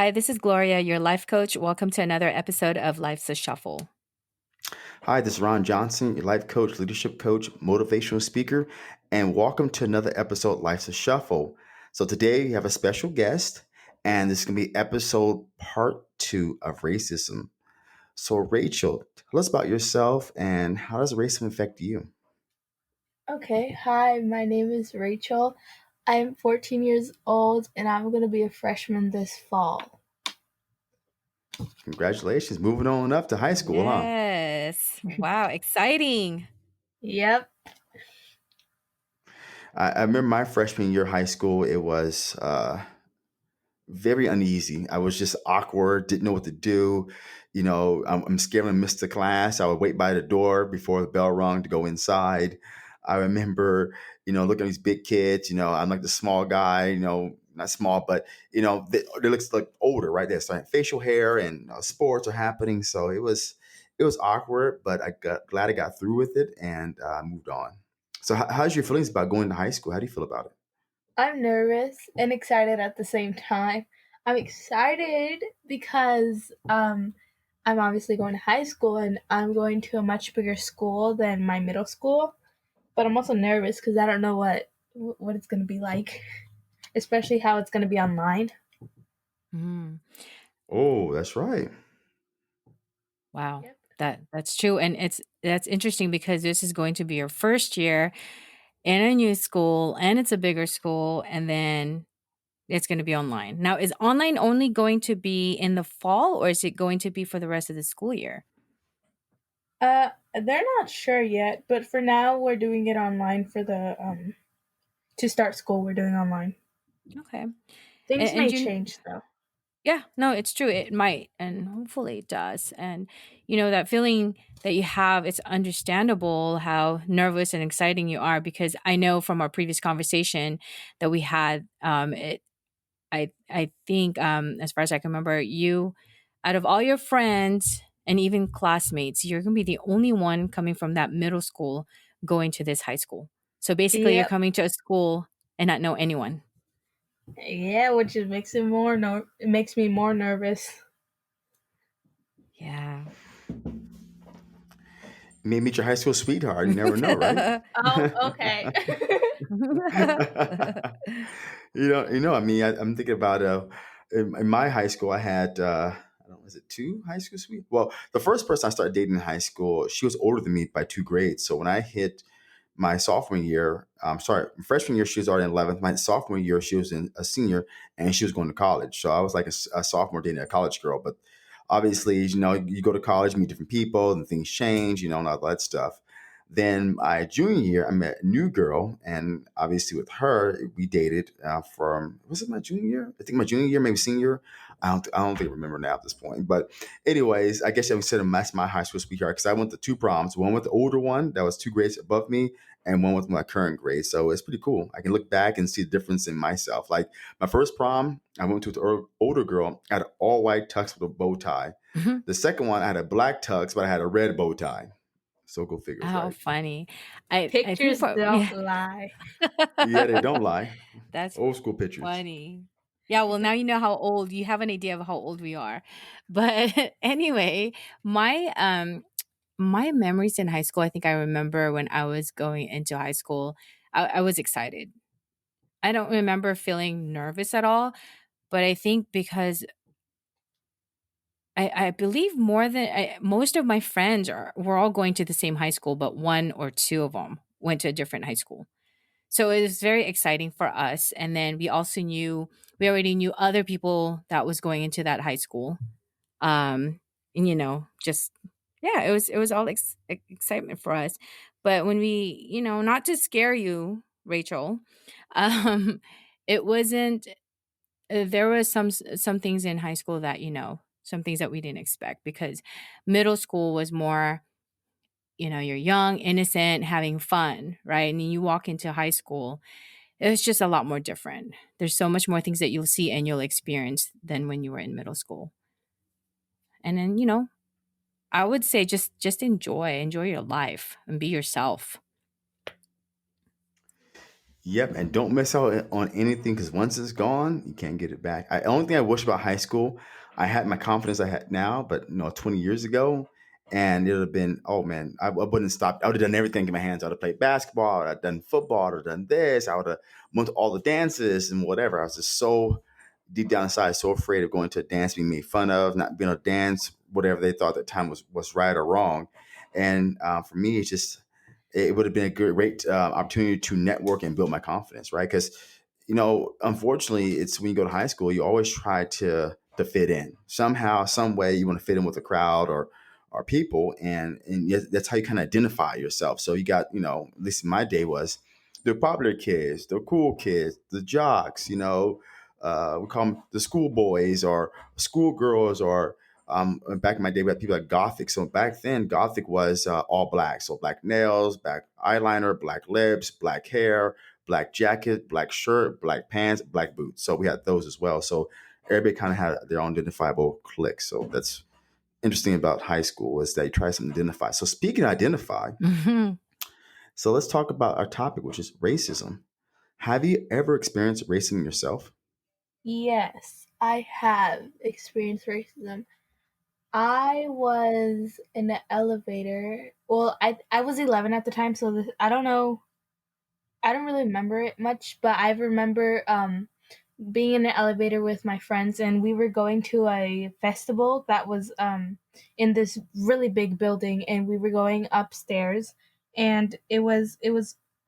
Hi, this is Gloria, your life coach. Welcome to another episode of Life's a Shuffle. Hi, this is Ron Johnson, your life coach, leadership coach, motivational speaker, and welcome to another episode of Life's a Shuffle. So today we have a special guest, and this is going to be episode part two of racism. So Rachel, tell us about yourself and how does racism affect you? Okay, hi, my name is Rachel. I'm 14 years old and I'm going to be a freshman this fall. Congratulations, moving on up to high school, huh? Yes. Wow, exciting. Yep. I remember my freshman year of high school. It was very uneasy. I was just awkward, didn't know what to do. I'm scared to miss the class. I would wait by the door before the bell rung to go inside. I remember, looking at these big kids. I'm like the small guy. Not small, but they look like older, right? They're starting facial hair and sports are happening. So it was awkward, but I got glad I got through with it and moved on. So, how's your feelings about going to high school? How do you feel about it? I'm nervous and excited at the same time. I'm excited because I'm obviously going to high school and I'm going to a much bigger school than my middle school, but I'm also nervous cuz I don't know what it's going to be like, especially how it's going to be online. Mm, Oh, that's right. wow. Yep. That's true. And that's interesting because this is going to be your first year in a new school and it's a bigger school and then it's going to be online. Now, is online only going to be in the fall or is it going to be for the rest of the school year? They're not sure yet, but for now we're doing it online for the to start school. We're doing online. Okay. Things And may you change though. Yeah, no, it's true. It might, and hopefully it does. And that feeling that you have, it's understandable how nervous and exciting you are because I know from our previous conversation that we had, I think, as far as I can remember, you, out of all your friends and even classmates, you're gonna be the only one coming from that middle school going to this high school. So basically, you're Yep. coming to a school and not know anyone. Yeah, which just makes it it makes me more nervous. Yeah. Maybe meet your high school sweetheart. You never know, right? Oh, okay. I mean, I'm thinking about in my high school, I had I don't know, is it two high school sweet? Well, the first person I started dating in high school, she was older than me by 2 grades. So when I hit my sophomore year, sorry, freshman year, she was already in 11th. My sophomore year, she was in a senior, and she was going to college. So I was like a sophomore dating a college girl, but obviously, you go to college, meet different people, and things change, and all that stuff. Then my junior year, I met a new girl, and obviously with her, we dated from was it my junior year? I think my junior year, maybe senior. I don't think I remember now at this point. But anyways, I guess I would say that's my high school sweetheart because I went to two proms. One with the older one that was 2 grades above me, and one with my current grade. So it's pretty cool. I can look back and see the difference in myself. Like my first prom, I went to an older girl. I had an all white tux with a bow tie. The second one, I had a black tux, but I had a red bow tie. So go figures, How right? funny. I think Pictures for don't yeah. lie. Yeah, they don't lie. That's Old school pictures. funny. Yeah, well, now you know how old you have an idea of how old we are. But anyway, my memories in high school, I think I remember when I was going into high school, I was excited. I don't remember feeling nervous at all, but I think because I believe most of my friends were all going to the same high school, but one or two of them went to a different high school. So it was very exciting for us. And then we already knew other people that was going into that high school. And just, yeah, it was all excitement for us. But when not to scare you, Rachel, um, it wasn't, there was some things in high school that, some things that we didn't expect because middle school was more, you're young, innocent, having fun, right? And then you walk into high school, it's just a lot more different. There's so much more things that you'll see and you'll experience than when you were in middle school. And then, I would say just enjoy your life and be yourself. Yep, and don't miss out on anything because once it's gone, you can't get it back. I only thing I wish about high school, I had my confidence I had now, but 20 years ago, and it would have been, oh man, I wouldn't have stopped. I would have done everything in my hands. I would have played basketball, I'd have done football, I would have done this, I would have went to all the dances and whatever. I was just so deep down inside, so afraid of going to a dance, being made fun of, not being able to dance, whatever they thought at the time was right or wrong. And for me, it's just it would have been a great opportunity to network and build my confidence, right? Because unfortunately, it's when you go to high school, you always try to fit in somehow, some way. You want to fit in with the crowd or people, and that's how you kind of identify yourself. So you got, at least in my day was the popular kids, the cool kids, the jocks. We call them the schoolboys or schoolgirls or back in my day, we had people like Gothic. So back then, Gothic was all black. So black nails, black eyeliner, black lips, black hair, black jacket, black shirt, black pants, black boots. So we had those as well. So everybody kind of had their own identifiable clique. So that's interesting about high school is that you try something to identify. So speaking of identify, Mhm. so let's talk about our topic, which is racism. Have you ever experienced racism yourself? Yes, I have experienced racism. I was in an elevator. Well, I was 11 at the time, so I don't know. I don't really remember it much, but I remember being in an elevator with my friends, and we were going to a festival that was in this really big building, and we were going upstairs, and it was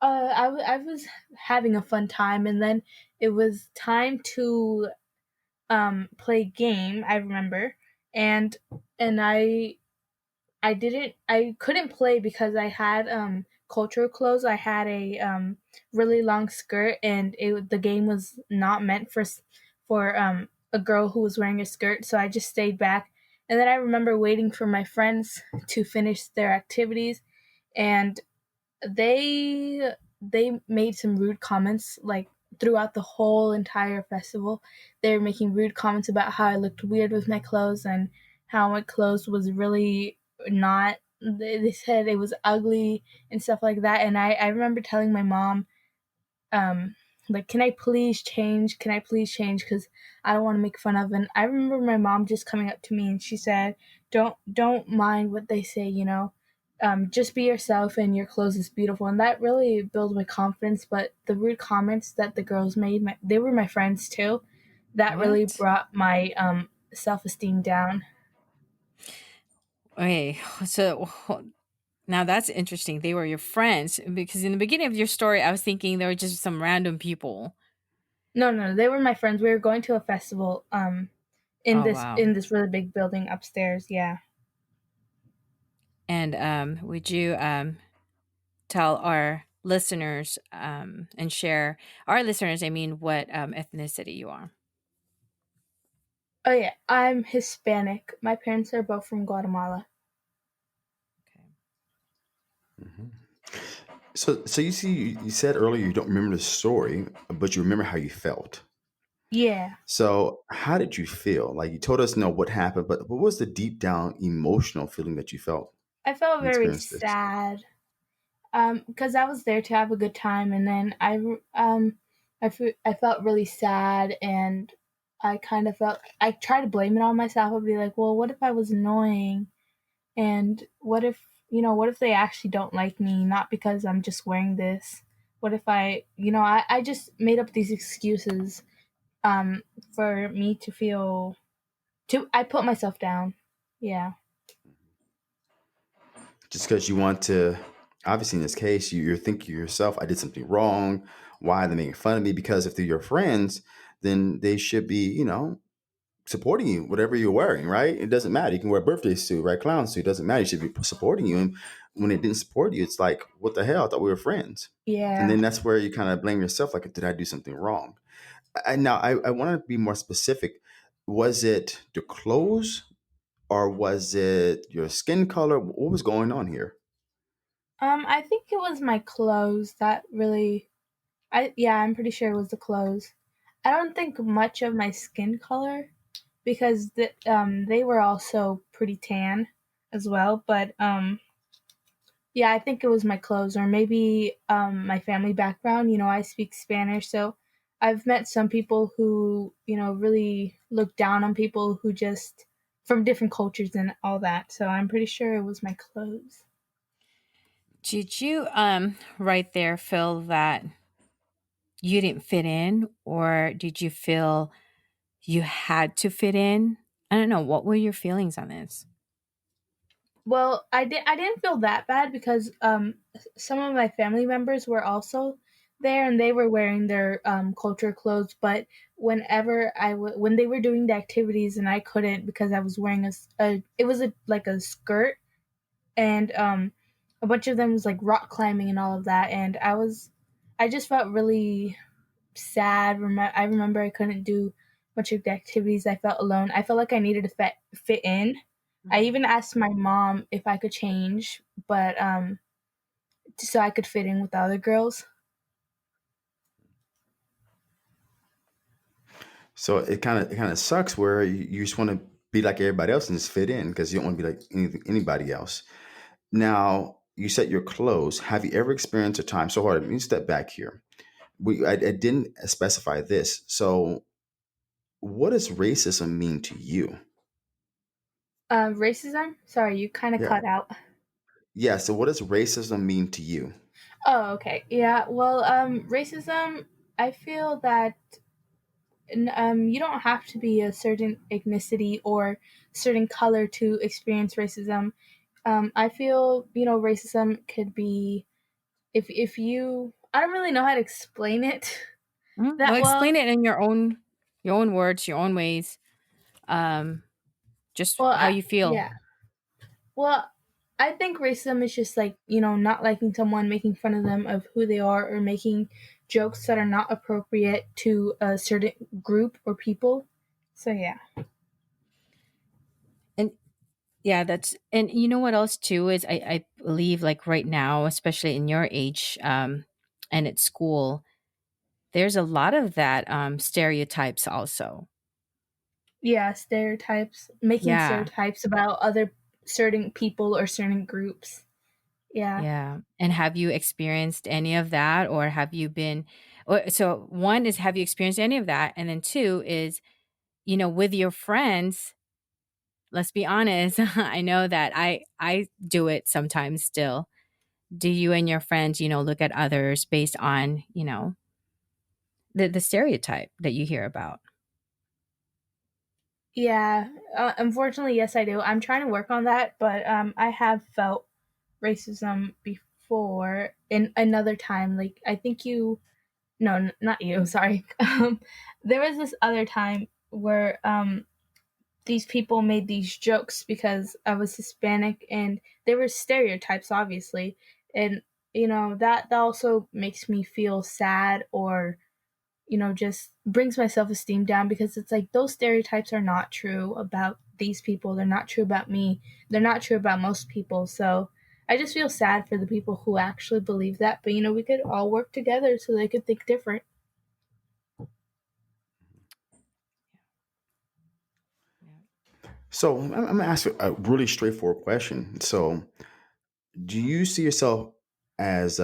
I was having a fun time, and then it was time to play game. I remember, and and I couldn't play because I had cultural clothes. I had a really long skirt, and the game was not meant for a girl who was wearing a skirt, so I just stayed back. And then I remember waiting for my friends to finish their activities, and they made some rude comments like throughout the whole entire festival. They were making rude comments about how I looked weird with my clothes and how my clothes was really not. They said it was ugly and stuff like that. And I remember telling my mom, um, like, can I please change? Can I please change? Because I don't want to make fun of. And I remember my mom just coming up to me and she said, don't mind what they say. Just be yourself and your clothes is beautiful." And that really built my confidence. But the rude comments that the girls made, they were my friends too. That really What? brought my self esteem down. Okay, so now that's interesting. They were your friends because in the beginning of your story, I was thinking they were just some random people. No, no, they were my friends. We were going to a festival in Oh this wow! in this really big building upstairs. Yeah. And would you tell our listeners and share our listeners? I mean, what ethnicity you are? Oh yeah, I'm Hispanic. My parents are both from Guatemala. Okay. Mhm. So you see, you said earlier you don't remember the story, but you remember how you felt. Yeah, So how did you feel? Like you told us, what happened, but what was the deep down emotional feeling that you felt I felt when you very experienced this? sad. Because I was there to have a good time, and then I felt really sad, and I kind of felt I tried to blame it on myself. I'd be like, well, what if I was annoying, and what if they actually don't like me, not because I'm just wearing this. What if I just made up these excuses um for me to feel to I put myself down. Yeah. Just because you want to, obviously in this case, you're thinking to yourself, I did something wrong. Why are they making fun of me? Because if they're your friends, then they should be, supporting you, whatever you're wearing, right? It doesn't matter. You can wear a birthday suit, right? Clown suit, it doesn't matter. You should be supporting you. And when they didn't support you, it's like, what the hell? I thought we were friends. And Yeah. then that's where you kind of blame yourself, like, did I do something wrong? Now I want to be more specific. Was it the clothes or was it your skin color? What was going on here? I think it was my clothes that really I'm pretty sure it was the clothes. I don't think much of my skin color because they were also pretty tan as well, but Yeah, I think it was my clothes or maybe my family background. I speak Spanish, so I've met some people who, really look down on people who just from different cultures and all that. So I'm pretty sure it was my clothes. Did you right there feel that you didn't fit in, or did you feel you had to fit in? I don't know. What were your feelings on this? Well, I didn't feel that bad because some of my family members were also there and they were wearing their culture clothes. But when they were doing the activities and I couldn't because I was wearing it was like a skirt, and a bunch of them was like rock climbing and all of that, and I just felt really sad. I remember I couldn't do much of the activities. I felt alone. I felt like I needed to fit in. I Mhm. even asked my mom if I could change, but so I could fit in with the other girls. So it kind of sucks where you just want to be like everybody else and just fit in because you don't want to be like anybody else. Now, you said your clothes. Have you ever experienced a time? So hard. Let me step back here. I didn't specify this. So, what does racism mean to you? Racism? Sorry, you kind of Yeah, cut out. yeah. So, what does racism mean to you? Oh, okay. Yeah. Well, racism. I feel that you don't have to be a certain ethnicity or certain color to experience racism. I feel racism could be if you. I don't really know how to explain it Well, that explain well. it in your own words, your own ways. Um, just Well, how you feel. yeah. Well, I think racism is just like not liking someone, making fun of them of who they are, or making jokes that are not appropriate to a certain group or people. So yeah. And yeah, that's and you know what else too is I believe like right now, especially in your age, and at school, there's a lot of that stereotypes also. Yeah, stereotypes, making Yeah. stereotypes about other certain people or certain groups. Yeah. Yeah. And have you experienced any of that, or have you been or so one is, have you experienced any of that? And then two is, with your friends, let's be honest, I know that I do it sometimes still. Do you and your friends, look at others based on, the stereotype that you hear about? Yeah. Unfortunately, yes, I do. I'm trying to work on that, but I have felt racism before in another time. Like I think you, no, not you. Sorry. There was this other time where these people made these jokes because I was Hispanic, and they were stereotypes, obviously, and that also makes me feel sad or just brings my self esteem down because it's like those stereotypes are not true about these people. They're not true about me. They're not true about most people. So I just feel sad for the people who actually believe that. But we could all work together so they could think different. Yeah. So, I'm gonna ask you a really straightforward question. So, do you see yourself as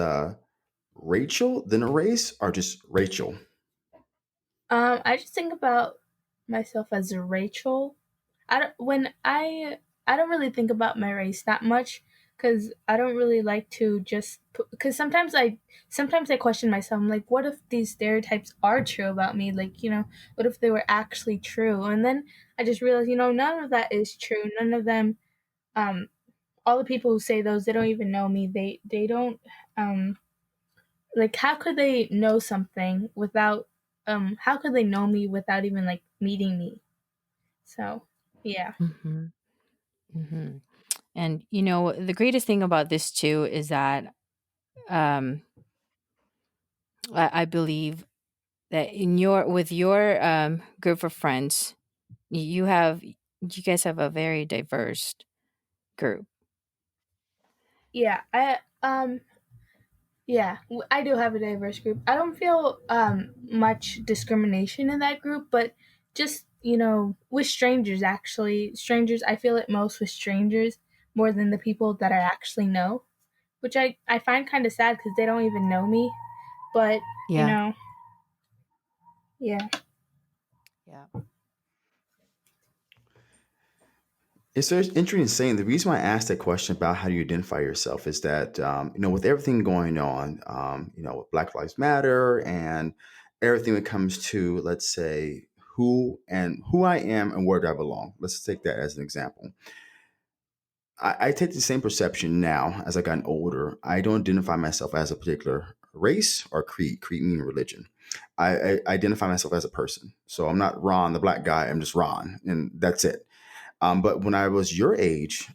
Rachel, then a race, or just Rachel? I just think about myself as Rachel. I don't really think about my race that much because I don't really like to just because sometimes I question myself. I'm like, what if these stereotypes are true about me? Like, what if they were actually true? And then I just realized, none of that is true. None of them. Um, all the people who say those, they don't even know me. They don't. Like, how could they know something without? How could they know me without even like meeting me? So, yeah. Hmm. Hmm. And the greatest thing about this too is that um, I believe that in your with your group of friends, you guys have a very diverse group. Yeah, I do have a diverse group. I don't feel much discrimination in that group, but just with strangers. Actually, strangers. I feel it most with strangers more than the people that I actually know. which I find kind of sad because they don't even know me. But, you Yeah. know, yeah. Yeah. It's so interesting saying the reason why I asked that question about how do you identify yourself is that with everything going on, with Black Lives Matter and everything that comes to, let's say, who I am and where do I belong. Let's take that as an example. I take the same perception now as I gotten older. I don't identify myself as a particular race or creed. Creed meaning religion. I identify myself as a person. So I'm not Ron, the black guy. I'm just Ron, and that's it. But when I was your age,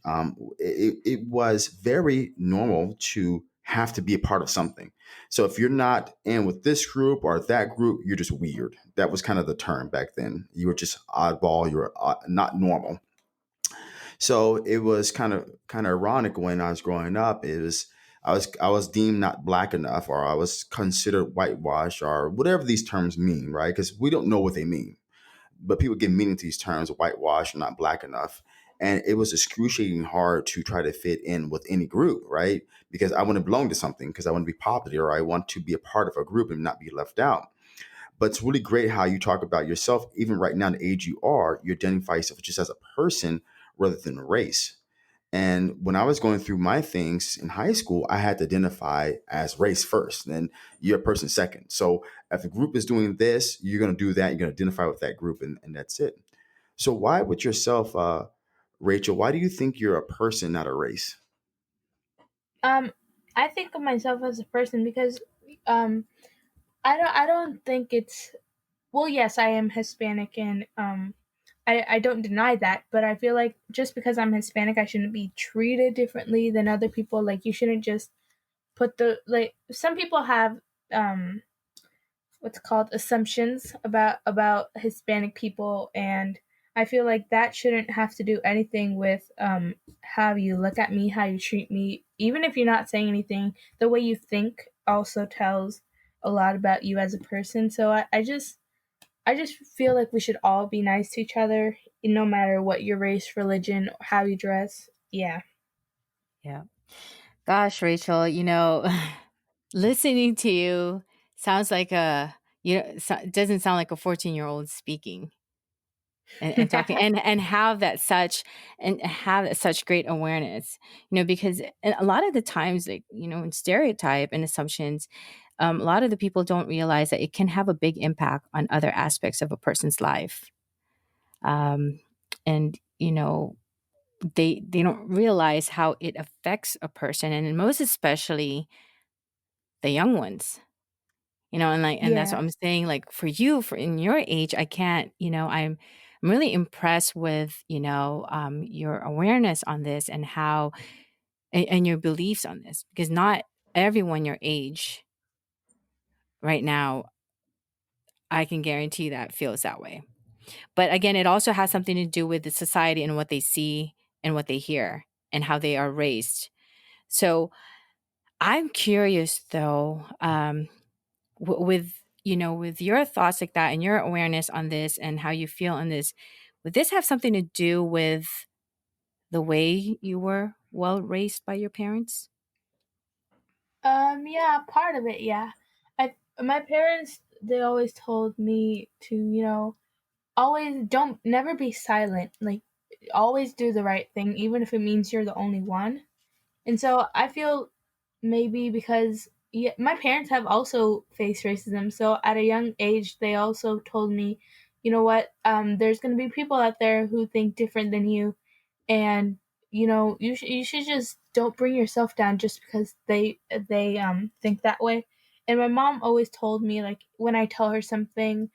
it was very normal to have to be a part of something. So if you're not in with this group or that group, you're just weird. That was kind of the term back then. You were just oddball. You were not normal. So it was kind of ironic when I was growing up. I was deemed not black enough, or I was considered whitewashed, or whatever these terms mean, right? Because we don't know what they mean, but people give meaning to these terms, whitewash, not black enough. And it was excruciating hard to try to fit in with any group, right? Because I want to belong to something, because I want to be popular, or I want to be a part of a group and not be left out. But it's really great how you talk about yourself, even right now, the age you are, you identify yourself just as a person rather than a race. And when I was going through my things in high school, I had to identify as race first, then you're a person second. So if a group is doing this, you're going to do that. You're going to identify with that group, and that's it. So why with yourself, Rachel, why do you think you're a person, not a race? Um, I think of myself as a person because um, I don't think it's, well, yes, I am Hispanic, and I don't deny that, but I feel like just because I'm Hispanic, I shouldn't be treated differently than other people. Like, you shouldn't just put the, like, some people have um what's called assumptions about Hispanic people, and I feel like that shouldn't have to do anything with how you look at me, how you treat me. Even if you're not saying anything, the way you think also tells a lot about you as a person. So I just feel like we should all be nice to each other, no matter what your race, religion, how you dress. Yeah. Yeah. Gosh, Rachel, listening to you sounds like it doesn't sound like a 14-year-old speaking and talking and have such great awareness, because a lot of the times, like, in stereotype and assumptions, a lot of the people don't realize that it can have a big impact on other aspects of a person's life. And, they don't realize how it affects a person, and most especially the young ones. And that's what Yeah. I'm saying. Like, for you, for in your age, I can't. I'm really impressed with your awareness on this, and how and your beliefs on this, because not everyone your age right now, I can guarantee that, feels that way. But again, it also has something to do with the society and what they see and what they hear and how they are raised. So I'm curious though, with your thoughts like that and your awareness on this and how you feel on this, would this have something to do with the way you were well raised by your parents? Yeah, part of it, yeah. My parents, they always told me to, always don't never be silent. Like, always do the right thing, even if it means you're the only one. And so I feel maybe because, yeah, my parents have also faced racism. So at a young age, they also told me, you know what, there's going to be people out there who think different than you, and you should just don't bring yourself down just because they think that way. And my mom always told me, like, when I tell her something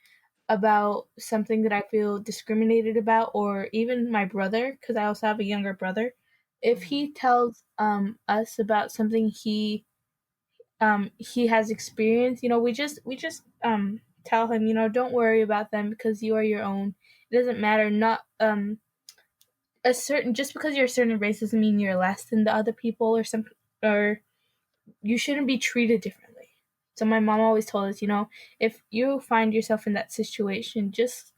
about something that I feel discriminated about, or even my brother, because I also have a younger brother, if Mhm. he tells us about something he has experienced, we just tell him, don't worry about them because you are your own. It doesn't matter. Not a certain just because you're a certain race doesn't mean you're less than the other people, or you shouldn't be treated differently. So my mom always told us, if you find yourself in that situation, just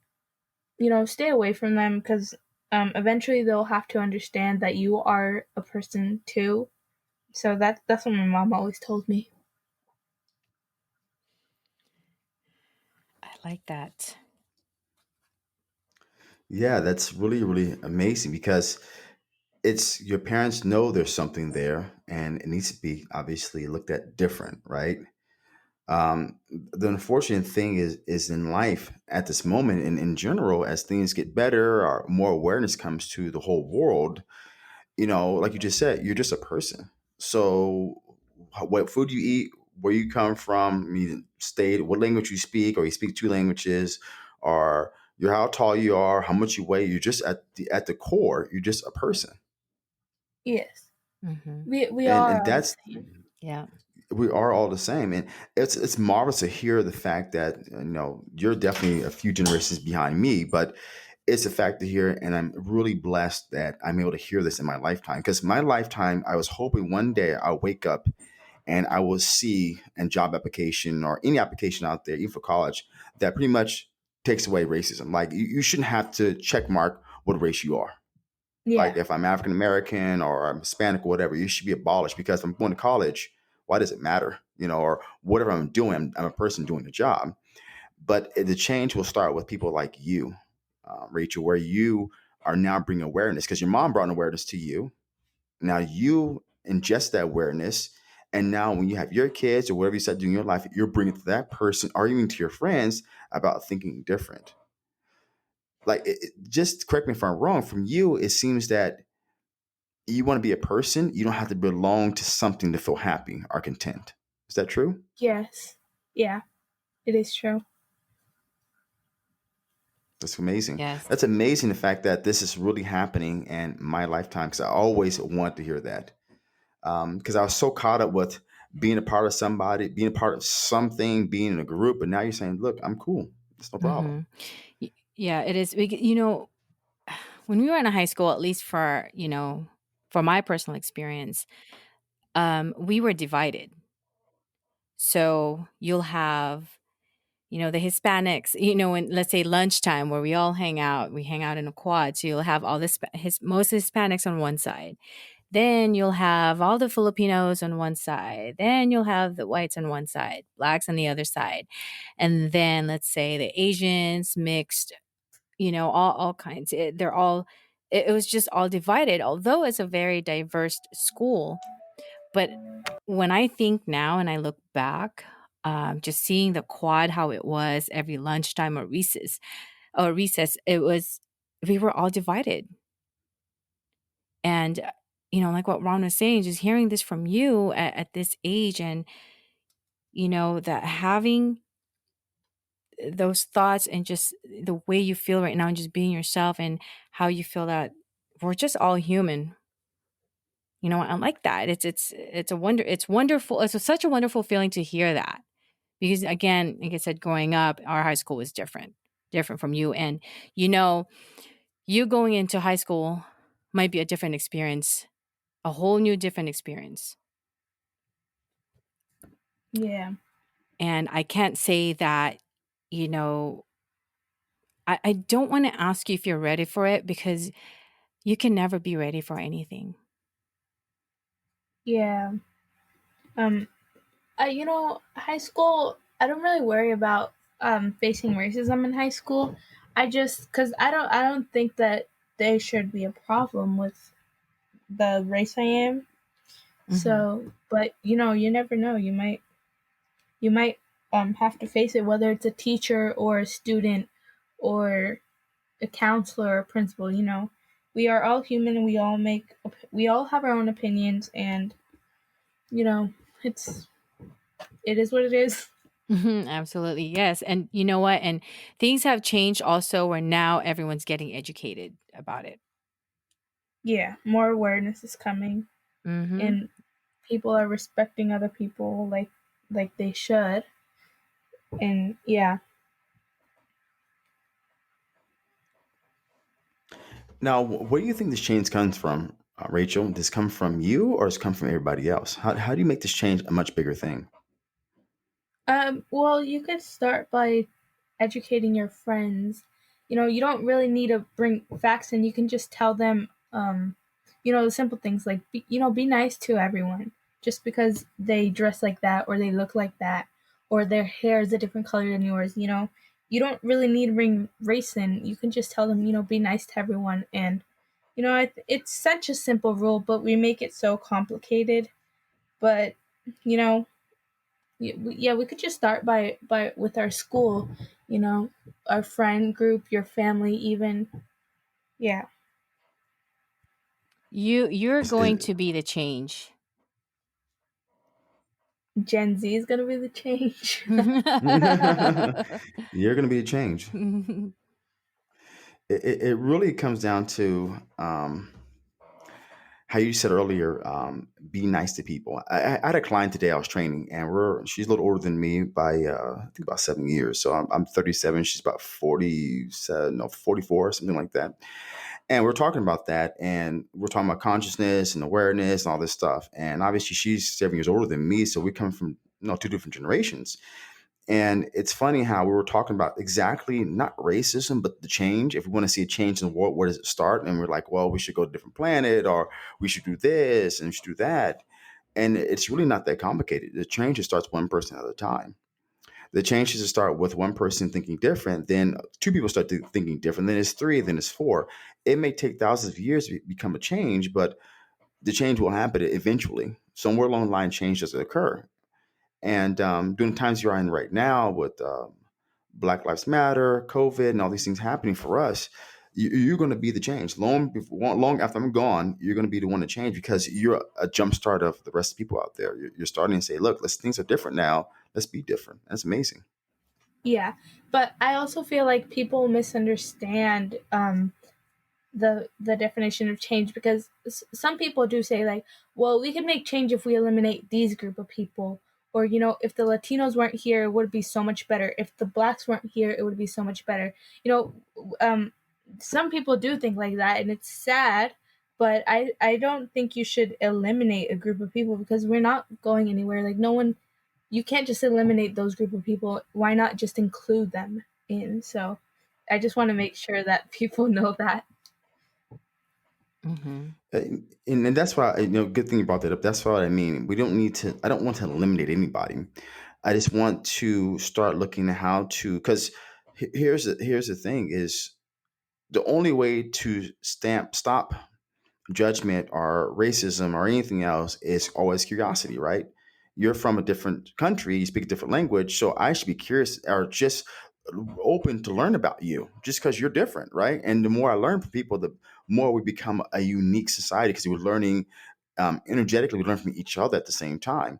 stay away from them, because eventually they'll have to understand that you are a person too. So that's what my mom always told me. I like that. Yeah, that's really, really amazing because it's your parents know there's something there and it needs to be obviously looked at different, right? The unfortunate thing is in life at this moment and in general, as things get better or more awareness comes to the whole world, like you just said, you're just a person. So what food you eat, where you come from, you state what language you speak, or you speak two languages, or you're how tall you are, how much you weigh, you're just at the core, you're just a person. Yes, Hmm. we And are all the that's same. Yeah. we are all the same, and it's marvelous to hear the fact that you're definitely a few generations behind me, but it's a fact to hear, and I'm really blessed that I'm able to hear this in my lifetime. Because my lifetime, I was hoping one day I'll wake up and I will see a job application or any application out there, even for college, that pretty much takes away racism. Like you shouldn't have to check mark what race you are. Like Yeah. if I'm African American or I'm Hispanic or whatever, you should be abolished because if I'm going to college, why does it matter? Or whatever I'm doing, I'm a person doing the job. But the change will start with people like you, Rachel, where you are now bringing awareness because your mom brought an awareness to you. Now you ingest that awareness. And now when you have your kids or whatever you start doing in your life, you're bringing it to that person or even to your friends about thinking different. Like, just correct me if I'm wrong, from you, it seems that you want to be a person, you don't have to belong to something to feel happy or content. Is that true? Yes. Yeah, it is true. That's amazing. Yes. That's amazing the fact that this is really happening in my lifetime because I always want to hear that. Because I was so caught up with being a part of somebody, being a part of something, being in a group. But now you're saying, look, I'm cool. It's no problem. Hmm. Yeah, it is. When we were in high school, at least for my personal experience, we were divided. So you'll have, the Hispanics, when let's say lunchtime where we hang out in a quad. So you'll have all most Hispanics on one side. Then you'll have all the Filipinos on one side. Then you'll have the whites on one side, blacks on the other side. And then let's say the Asians mixed, all kinds. It was just all divided, although it's a very diverse school. But when I think now and I look back, just seeing the quad, how it was every lunchtime or recess, we were all divided. And, like what Ron was saying, just hearing this from you at this age and, that having those thoughts and just the way you feel right now and just being yourself and how you feel that we're just all human. I like that. It's wonderful. Such a wonderful feeling to hear that. Because again, like I said, growing up, our high school was different from you. And you know, you going into high school might be a different experience, a whole new different experience. Yeah. And I can't say that, you know, I don't want to ask you if you're ready for it because you can never be ready for anything. Yeah. Um high school, I don't really worry about facing racism in high school. I just cuz I don't think that there should be a problem with the race I am. Hmm. So, but you never know. You might have to face it, whether it's a teacher or a student or a counselor or principal. We are all human, and we all have our own opinions, and you know it's it is what it is. Hmm. Absolutely. Yes. And you know what? And things have changed also where now everyone's getting educated about it. Yeah, more awareness is coming, Hmm. and people are respecting other people like they should. And yeah. Now, where do you think this change comes from, Rachel? Does it come from you or does it come from everybody else? How do you make this change a much bigger thing? Well, you could start by educating your friends. You don't really need to bring facts in. You can just tell them, the simple things like, be nice to everyone. just because they dress like that or they look like that or their hair is a different color than yours. You don't really need to bring race in. You can just tell them, be nice to everyone. And it's such a simple rule, but we make it so complicated. But you know, yeah, we could just start by with our school, you know, our friend group, your family, even. Yeah, You're Is, going is, to be the change. Gen Z is gonna be the change. you're going to be a change. It really comes down to how you said earlier, be nice to people. I had a client today I was training, and she's a little older than me by I think about 7 years. So I'm 37. She's about 47, no 44, something like that. And we're talking about that, and we're talking about consciousness and awareness and all this stuff. And obviously, she's 7 years older than me, so we come from two different generations. And it's funny how we were talking about exactly not racism, but the change. If we want to see a change in the world, where does it start? And we're like, well, we should go to a different planet, or we should do this and we should do that. And it's really not that complicated. The change just starts one person at a time. The change has to start with one person thinking different, then two people start thinking different, then it's three, then it's four. It may take thousands of years to become a change, but the change will happen eventually. Somewhere along the line, change does occur. And during the times you're in right now with Black Lives Matter, COVID, and all these things happening for us, you're going to be the change. Long after I'm gone, you're going to be the one to change because you're a jump start of the rest of the people out there. You're starting to say, look, things are different now. Let's be different. That's amazing. Yeah, but I also feel like people misunderstand the definition of change, because some people do say, like, well, we can make change if we eliminate these group of people, or if the Latinos weren't here, it would be so much better. If the blacks weren't here, it would be so much better. Some people do think like that, and it's sad. But I don't think you should eliminate a group of people, because we're not going anywhere. Like, no one, you can't just eliminate those group of people. Why not just include them in? So I just want to make sure that people know that. Hmm. And that's why, good thing you brought that up. That's what I mean. We don't need to, I don't want to eliminate anybody. I just want to start looking at how to, because here's the thing is the only way to stop judgment or racism or anything else is always curiosity, right? You're from a different country, you speak a different language, so I should be curious or just open to learn about you just because you're different, right? And the more I learn from people, the more we become a unique society because we're learning energetically, we learn from each other at the same time.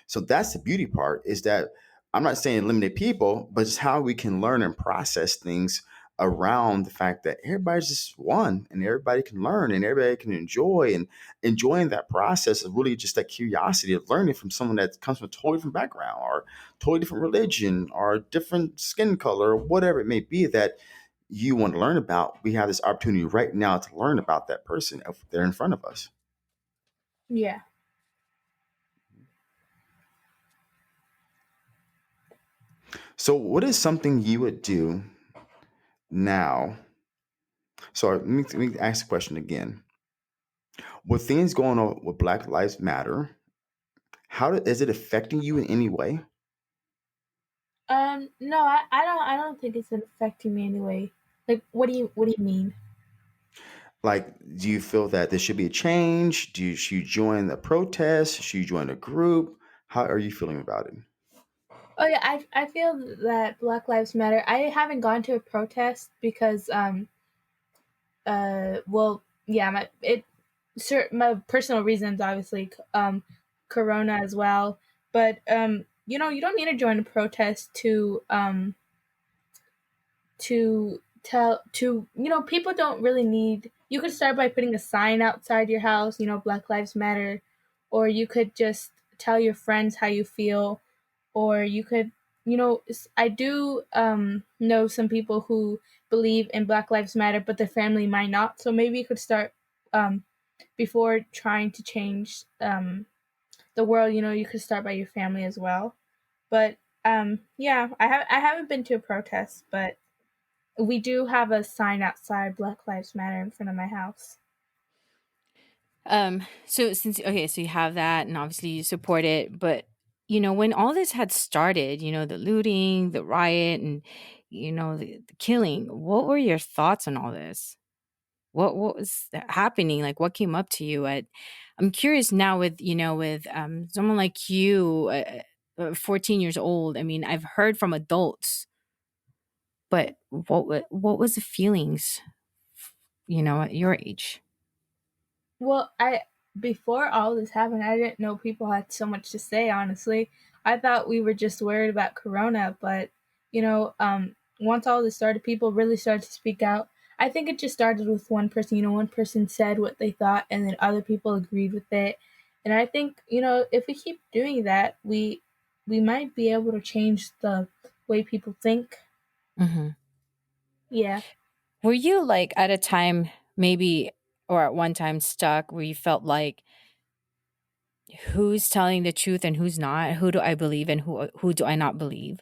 So that's the beauty part is that I'm not saying eliminate people, but it's how we can learn and process things around the fact that everybody's just one and everybody can learn and everybody can enjoy, and enjoying that process of really just that curiosity of learning from someone that comes from a totally different background or totally different religion or different skin color or whatever it may be that you want to learn about. We have this opportunity right now to learn about that person if they're in front of us. Yeah. So what is something you would do now? So let me ask the question again. With things going on with Black Lives Matter, is it affecting you in any way? No, I don't think it's affecting me anyway. Like, what do you mean? Like, do you feel that there should be a change? Should you join the protest? Should you join a group? How are you feeling about it? Oh yeah, I feel that Black Lives Matter. I haven't gone to a protest because well, yeah, my personal reasons, obviously, Corona as well. But you don't need to join a protest to tell to people don't really need. You could start by putting a sign outside your house, Black Lives Matter, or you could just tell your friends how you feel, or you could, I do know some people who believe in Black Lives Matter, but their family might not. So maybe you could start um, before trying to change the world. You could start by your family as well. But yeah, I haven't been to a protest, but we do have a sign outside Black Lives Matter in front of my house. So since okay, so you have that and obviously you support it, but when all this had started, the looting, the riot and the killing, what were your thoughts on all this? What was happening? Like what came up to you at I'm curious now with, with someone like you, 14 years old. I mean, I've heard from adults, but what was the feelings, at your age? Well, I before all this happened, I didn't know people had so much to say, honestly. I thought we were just worried about corona, but once all this started, people really started to speak out. I think it just started with one person. One person said what they thought and then other people agreed with it. And I think, if we keep doing that, we might be able to change the way people think. Mhm. Yeah. Were you like at a time maybe or at one time stuck where you felt like who's telling the truth and who's not? Who do I believe and who do I not believe?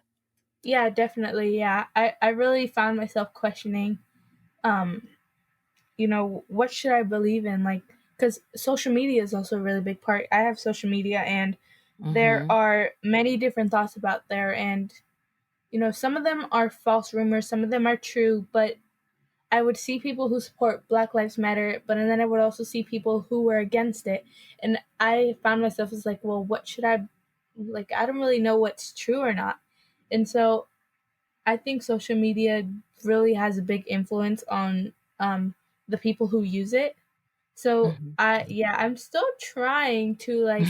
Yeah, definitely. Yeah. I really found myself questioning um what should I believe in? Like, because social media is also a really big part. I have social media, and there Mhm. are many different thoughts about there, and some of them are false rumors, some of them are true. But I would see people who support Black Lives Matter, but and then I would also see people who were against it, and I found myself as like, well, what should I like? I don't really know what's true or not, and so I think social media really has a big influence on the people who use it. So Mhm. I'm still trying to like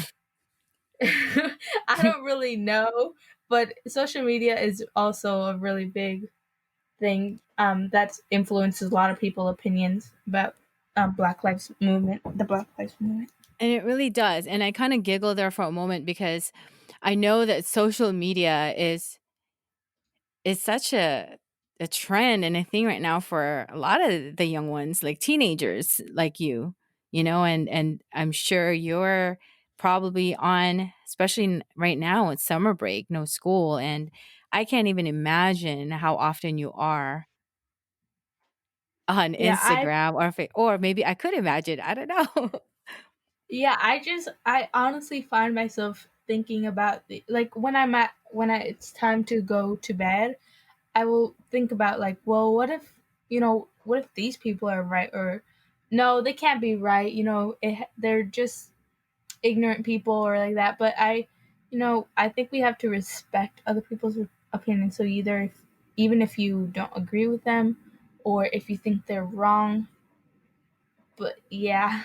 I don't really know, but social media is also a really big thing that influences a lot of people's opinions about the Black Lives Movement. And it really does. And I kind of giggle there for a moment because I know that social media is such a trend and a thing right now for a lot of the young ones, like teenagers like and I'm sure you're probably on, especially right now it's summer break, no school, and I can't even imagine how often you are on Yeah, Instagram or maybe I could imagine, I don't know. I honestly find myself thinking about like when it's time to go to bed, I will think about like, well, what if these people are right or no, they can't be right. They're just ignorant people or like that. But I think we have to respect other people's opinions. So even if you don't agree with them, or if you think they're wrong, but yeah,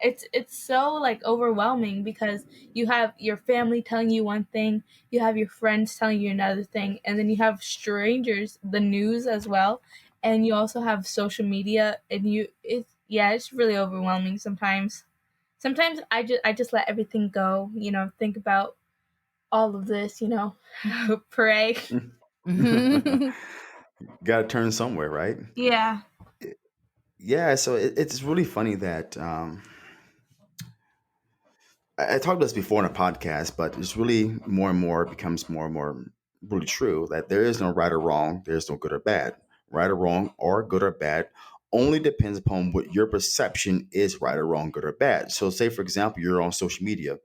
it's so like overwhelming because you have your family telling you one thing, you have your friends telling you another thing, and then you have strangers, the news as well, and you also have social media, and it's really overwhelming sometimes. Sometimes I just let everything go, think about all of this, pray. Mhm. Got to turn somewhere, right? Yeah. Yeah, so it's really funny that I talked about this before in a podcast, but it's really more and more becomes more and more really true that there is no right or wrong, there's no good or bad. Right or wrong, or good or bad, only depends upon what your perception is right or wrong, good or bad. So, say for example, you're on social media,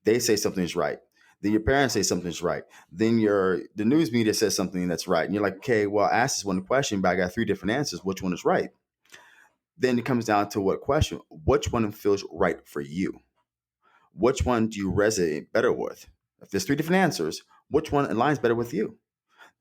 they say something's right. Then your parents say something's right. Then the news media says something that's right. And you're like, okay, well, I asked this one question, but I got three different answers. Which one is right? Then it comes down to what question? Which one feels right for you? Which one do you resonate better with? If there's three different answers, which one aligns better with you?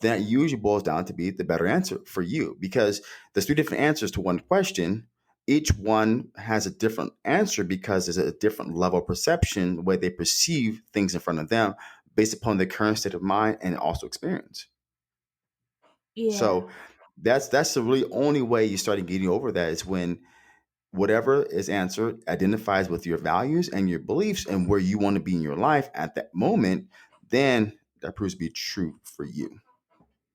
Then it usually boils down to be the better answer for you because there's three different answers to one question. Each one has a different answer because there's a different level of perception, the way they perceive things in front of them based upon their current state of mind and also experience. Yeah. So that's the really only way you start getting over that is when whatever is answered identifies with your values and your beliefs and where you want to be in your life at that moment, then that proves to be true for you.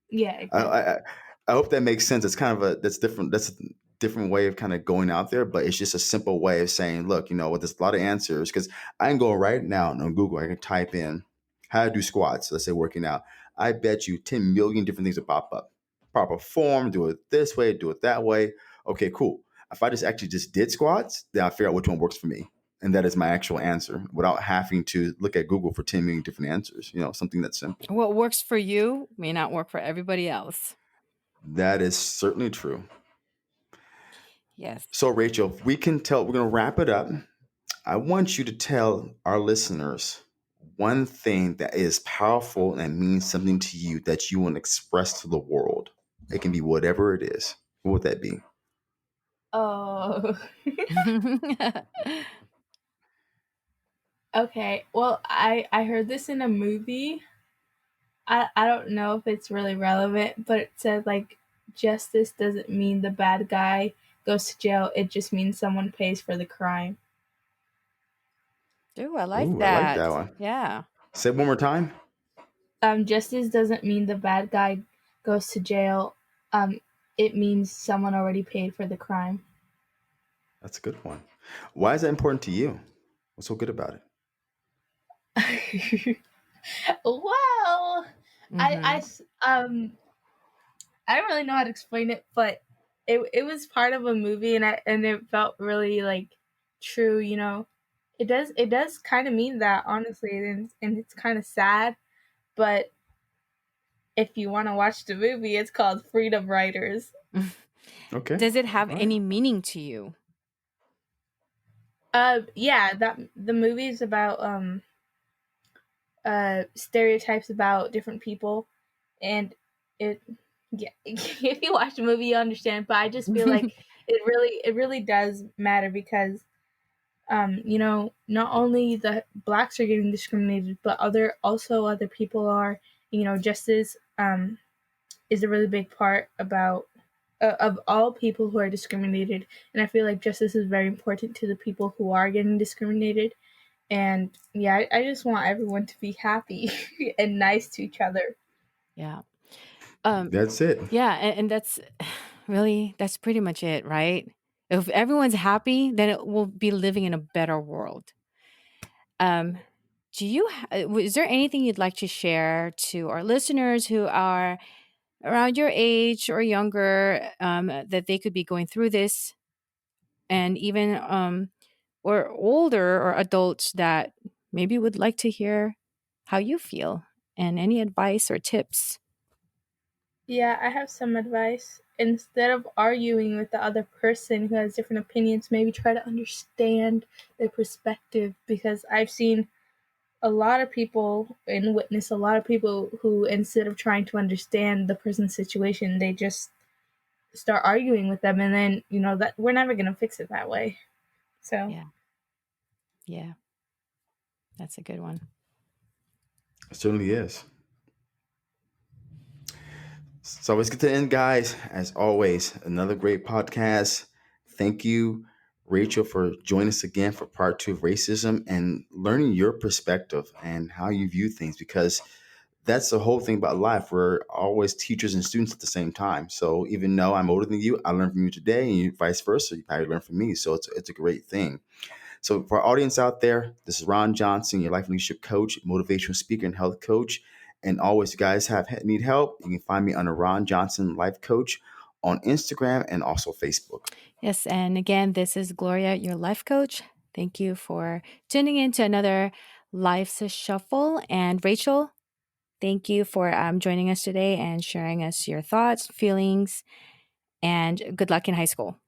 Yeah, I, exactly. I, I hope that makes sense. It's kind of that's different. That's a different way of kind of going out there, but it's just a simple way of saying, look, what there's a lot of answers because I can go right now on Google. I can type in how to do squats. Let's say working out. I bet you 10 million different things will pop up. Proper form, do it this way, do it that way. Okay, cool. If I just actually just did squats, then I figure out which one works for me. And that is my actual answer without having to look at Google for 10 million different answers, something that's simple. What works for you may not work for everybody else. That is certainly true. Yes. So, Rachel, if we can tell, we're going to wrap it up. I want you to tell our listeners one thing that is powerful and means something to you that you want to express to the world. It can be whatever it is. What would that be? Oh. Okay. Well, I heard this in a movie. I don't know if it's really relevant, but it said like justice doesn't mean the bad guy goes to jail. It just means someone pays for the crime. Ooh, I like Ooh, I like that that. one. Yeah. Say it one more time. Justice doesn't mean the bad guy goes to jail. It means someone already paid for the crime. That's a good one. Why is that important to you? What's so good about it? Well, Mhm. I don't really know how to explain it, but it was part of a movie, and it felt really like true. It does kind of mean that, honestly, and it's kind of sad. But if you want to watch the movie, it's called Freedom Writers. Okay. Does it have All right. any meaning to you? Yeah, that the movie is about stereotypes about different people, and it yeah, if you watch the movie you understand, but I just feel like it really does matter because not only the blacks are getting discriminated, but other people are. Justice is a really big part about of all people who are discriminated, and I feel like justice is very important to the people who are getting discriminated. And yeah, I just want everyone to be happy and nice to each other. Yeah. Um, That's it. yeah, and that's pretty much it, right? If everyone's happy, then it will be living in a better world. Um, is there anything you'd like to share to our listeners who are around your age or younger, that they could be going through this, and even or older or adults that maybe would like to hear how you feel and any advice or tips? Yeah, I have some advice. Instead of arguing with the other person who has different opinions, maybe try to understand their perspective, because I've seen a lot of people and witnessed a lot of people who, instead of trying to understand the person's situation, they just start arguing with them, and then that we're never going to fix it that way. So Yeah. Yeah. That's a good one. It certainly is. So let's get to the end, guys. As always, another great podcast. Thank you, Rachel, for joining us again for part 2 of racism and learning your perspective and how you view things, because that's the whole thing about life. We're always teachers and students at the same time. So even though I'm older than you, I learned from you today, and you, vice versa. You probably learn from me. So it's a great thing. So, for our audience out there, this is Ron Johnson, your life leadership coach, motivational speaker, and health coach. And always, you guys need help, you can find me under Ron Johnson Life Coach on Instagram and also Facebook. Yes. And again, this is Gloria, your life coach. Thank you for tuning in to another Life's a Shuffle. And Rachel, thank you for joining us today and sharing us your thoughts, feelings, and good luck in high school.